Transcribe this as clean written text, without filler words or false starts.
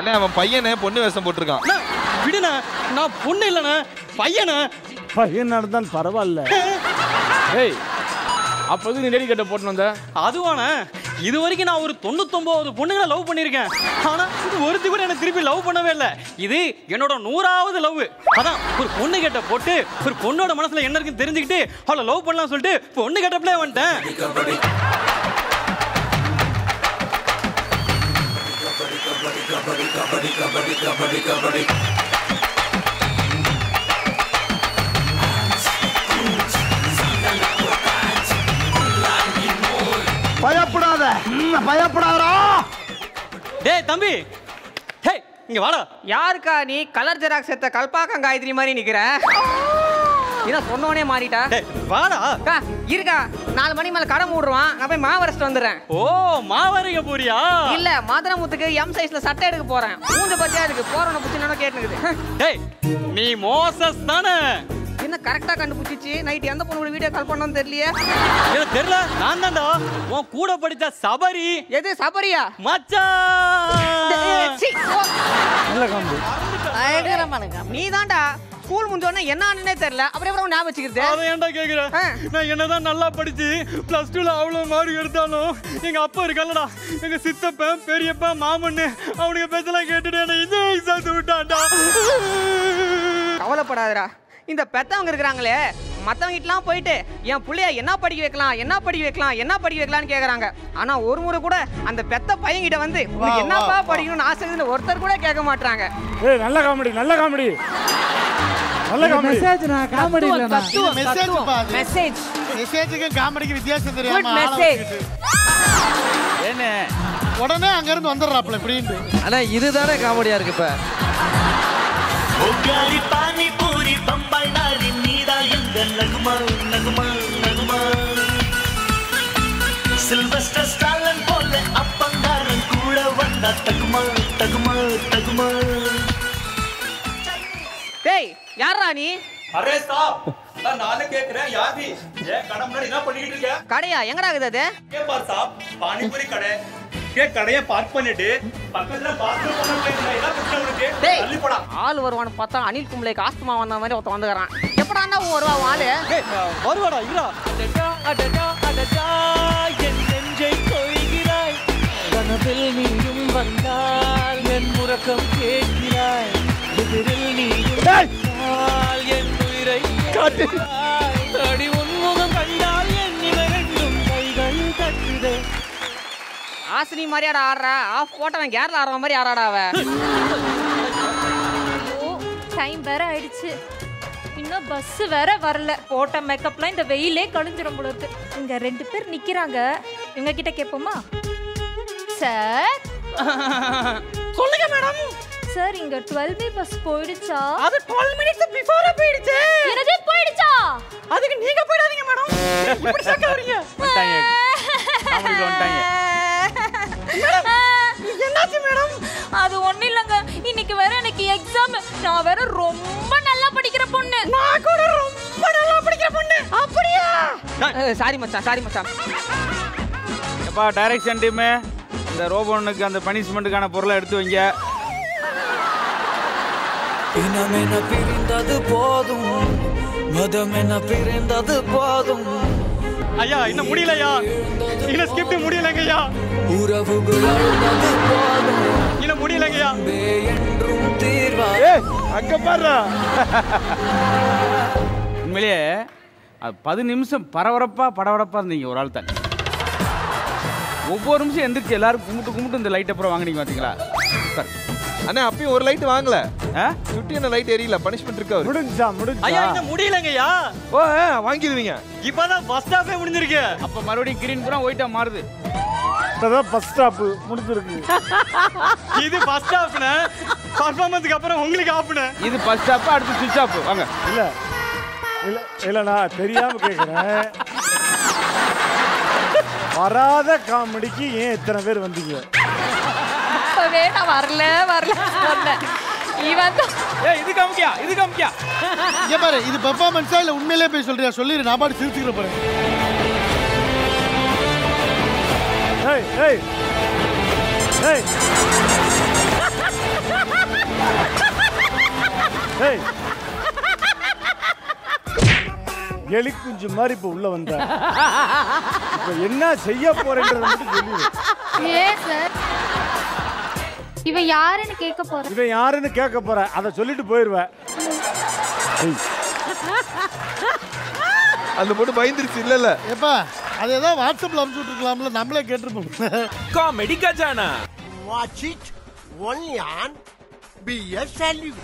அண்ணா அவன் பையனை பொண்ணு வேஷம் போட்டிருக்கான். விடுண்ணா, நான் பொண்ணு இல்லைண்ணா, பையனா. பையன் நடந்தால் பரவாயில்ல. ஏய், அப்போது நீ டெடி கட்ட போட்டு வந்த? அதுவாண்ணா, இது வரைக்கும் நான் ஒரு 99 பொண்ணுங்களை லவ் பண்ணியிருக்கேன். ஆனா ஒருத்தி கூட எனக்கு திருப்பி லவ் பண்ணவே இல்லை. இது என்னோட 100வது லவ். அதான் ஒரு பொண்ணு கிட்ட போட்டு ஒரு பொண்ணோட மனசுல என்ன இருக்குன்னு தெரிஞ்சுக்கிட்டு அவளை லவ் பண்ணலாம் சொல்லிட்டு பொண்ணு கிட்டப்பலே வந்துட்டேன். பயப்படாத, பயப்படாதா. டேய் தம்பி, ஹே இங்க வாடா. யாருக்கா நீ கலர் ஜெராக்ஸ் எடுத்த கல்பாக்கம் காயத்ரி மாதிரி நிக்கிற? இதான் சொன்னோனே மாறிட்டா. டேய் வாடா. இருக்கா 4 மணி மேல கடை மூடுவான், நான் போய் மாவரஸ்ட் வந்துடுறேன். ஓ, மாவரைக்க போறியா? இல்ல, மாதனமுத்துக்கு எம் சைஸ்ல சட்டை எடுக்க போறேன். மூஞ்ச பத்தியா இருக்கு, போறவன புடிச்சு என்ன கேட்டுக்குது. டேய் நீ மோசஸ் தானே? என்ன கரெக்டா கண்டுபிடிச்சிச்சு. நைட் எந்த பொண்ணோட வீடியோ கால் பண்ணனும் தெரியலையே. எனக்கு தெரியல. நான் தான்டா உன் கூட படிச்ச சபரி. எது சபரியா? மச்சான். நல்ல காம்பு. நீ தான்டா ஸ்கூல் முடிஞ்சோடனே என்ன ஆனே தெரியல, அப்புறம் எப்படி ஞாபகம் வச்சுக்கிறது? அதை ஏன்டா கேக்குற? நான் என்னதான் நல்லா படிச்சு +2ல அவ்வளவு மார்க் எடுத்தாலும் எங்க அப்பா இருக்கல்லடா, எங்க சித்தப்பன் பெரியப்பா மாமன்னு அவனுக்கு பேச்செல்லாம் கேட்டுட்டு என்ன இந்த எக்ஸாம் விட்டான்டா. கவலைப்படாதடா, இந்த பெத்தவங்க இருக்கிறாங்களே மற்றவங்க கிட்டலாம் போயிட்டு என் பிள்ளைய என்ன படிக்க வைக்கலாம், என்ன படிக்க வைக்கலாம், என்ன படிக்க வைக்கலாம்னு கேட்குறாங்க. ஆனால் ஒரு முறை கூட அந்த பெத்த பையன்கிட்ட வந்து உனக்கு என்னப்பா படிக்கணும்னு ஆசை இருக்குன்னு ஒருத்தர் கூட கேட்க மாட்டாங்க. ஏய், நல்ல காமெடி, நல்ல காமெடி, நல்ல காமெடி. மெசேஜ்னா காமெடி இல்லனா மெசேஜ் பாரு. மெசேஜ் மெசேஜுக்கு காமெடிக்கு வித்தியாசம் தெரியாம மெசேஜ். என்ன உடனே அங்க இருந்து வந்துடுறாப்ல இப்படின்னு. ஆனா இதுதானே காமெடியா இருக்கு. இப்ப ஒகாரி பானி பூரி பம்பாய் நாடி நீதா எங்க நகுமா நகுமா நகுமா சில்வஸ்டர் ஸ்டாலன் போல அப்பங்காரன் கூட வந்தா தகுமா தகுமா தகுமா. டேய் யாரா நீ? அரே ஸ்டாப், நான் நானே கேக்குறேன். யாதி ஏ கடை முன்னாடி என்ன பண்ணிட்டு இருக்க? கடையா எங்கடா இருக்குது அது? ஏ பார் சாப், பானிபூரி கடை. ஏ கடையை பார்க் பண்ணிட்டு பக்கத்துல பாத்ரூம் பண்ண போறீங்க. என்ன பிரச்சனை உங்களுக்கு? தள்ளி போடா. ஆள் வருவான்னு பார்த்தா அனில் கும்பலேக்கு ஆஸ்துமா வந்த மாதிரி ஒருத்தன் வந்துக்கறான். எப்படான்னா வருவா ஆளு? ஏய் வருவாடா இருடா. அடடா அடடா அடடா என் நெஞ்சை கொய்கிறாய், கனவில் நீயும் வந்தால் என் முரக்கம் கேட்கிறாய், எதிரில் நீயும் வந்தால் என் உயிரை காட்டுகிறாய், அடி உன்முகம் கண்டால் என் இரண்டும் கைகள் தட்டுதே. ஆசினி மாதிரியாடா ஆடுறா? ஆஃப் போட்டவன் கேரளா ஆடுற மாதிரி ஆடாடா அவ. டைம் வேற ஆயிடுச்சு, இன்னும் பஸ் வேற வரல. போட்ட மேக்கப்லாம் இந்த வெயிலே கழிஞ்சிடும் போல இருக்கு. இங்க 2 பேர் நிக்கிறாங்க, இவங்க கிட்ட கேட்போமா? சார் சொல்லுங்க மேடம். சார் இங்க 12B பஸ் போயிடுச்சா? அது 12 மினிட்ஸ் பிஃபோரா போயிடுச்சு. என்னது போயிடுச்சா? அதுக்கு நீங்க போயிடாதீங்க மேடம். இப்படி சக்க வரீங்க. வந்துட்டாங்க, அவங்களுக்கு வந்துட்டாங்க. என்னாச்சு மேடம்? அது ஒண்ணு இல்லங்க, இன்னைக்கு வேற எனக்கு எக்ஸாம். நான் வேற ரொம்ப நல்லா படிக்கிற பொண்ணு. நான் கூட ரொம்ப நல்லா படிக்கிற பொண்ணு. அப்படியா? சாரி மச்சான், சாரி மச்சான். எப்பா டைரக்ஷன் டீம், இந்த ரோபோனுக்கு அந்த பனிஷ்மெண்ட்டுக்கான பொருளை எடுத்து வைங்க. இனமென பிரிந்தது போதும், மதமென பிரிந்தது போதும். ஐயா இன்னும் முடியலையா? இன்னும் ஸ்கிரிப்ட் முடியலங்கய்யா. உறவுகள் அழுந்தது போதும், இன்னும் முடியலங்கய்யா. என்றும் தீர்வா. ஏய், அங்க பாரு. உண்மையிலேயே 10 நிமிஷம் படபடப்பா இருந்தீங்க ஒரு ஆள் தான். ஒவ்வொரு நிமிஷம் எந்திரிச்சு எல்லாரும் கும்பிட்டு இந்த லைட் அப்புறம் வாங்கினீங்க பாத்தீங்களா? அண்ணா அப்பயும் ஒரு லைட் வாங்கல. சுட்டி என்ன லைட் எரியல, பனிஷ்மெண்ட் இருக்கு. முடிஞ்சா ஐயா இன்னும் முடியலங்கய்யா. ஓ வாங்கிடுவீங்க. இப்பதான் பஸ் ஸ்டாப்பே முடிஞ்சிருக்கு. அப்ப மறுபடியும் கிரீன் பூரா ஒயிட்டா மாறுது. இப்பதான் பஸ் ஸ்டாப் முடிஞ்சிருக்கு. இது பஸ் ஸ்டாப்னா பெர்ஃபார்மன்ஸ்க்கு அப்புறம் உங்களுக்கு ஆப்னா. இது பஸ் ஸ்டாப், அடுத்து ஸ்விட்ச் ஆஃப். வாங்க. இல்ல இல்ல இல்ல, நான் தெரியாம கேக்குறேன். வராத காமெடிக்கு ஏன் இத்தனை பேர் வந்தீங்க? அப்பவே நான் வரல சொன்னேன். இவன் இது காமிக்கியா, இது காமிக்கியா. இங்க பாரு, இது பெர்ஃபார்மன்ஸா இல்ல உண்மையிலேயே போய் சொல்றியா? சொல்லிரு, நான் பாட்டு சிரிச்சுக்கிற போறேன். ஏய் ஏய் ஏய் ஏய், எலி குஞ்சு மாதிரி இப்ப உள்ள வந்த இப்ப என்ன செய்ய போறேன்றத மட்டும் சொல்லு. ஏன் சார் இவன் யாருன்னு கேட்க போறேன். இவன் யாருன்னு கேட்க போற அதை சொல்லிட்டு போயிருவேன். அந்த பொண்ணு பயந்துருச்சு இல்ல ஏப்பா அது ஏதோ வாட்ஸ்அப்ல அனுப்பிச்சு விட்டுருக்கலாம்ல, நம்மளே கேட்டிருப்போம். காமெடி கஜானா. Watch it only on BS Value.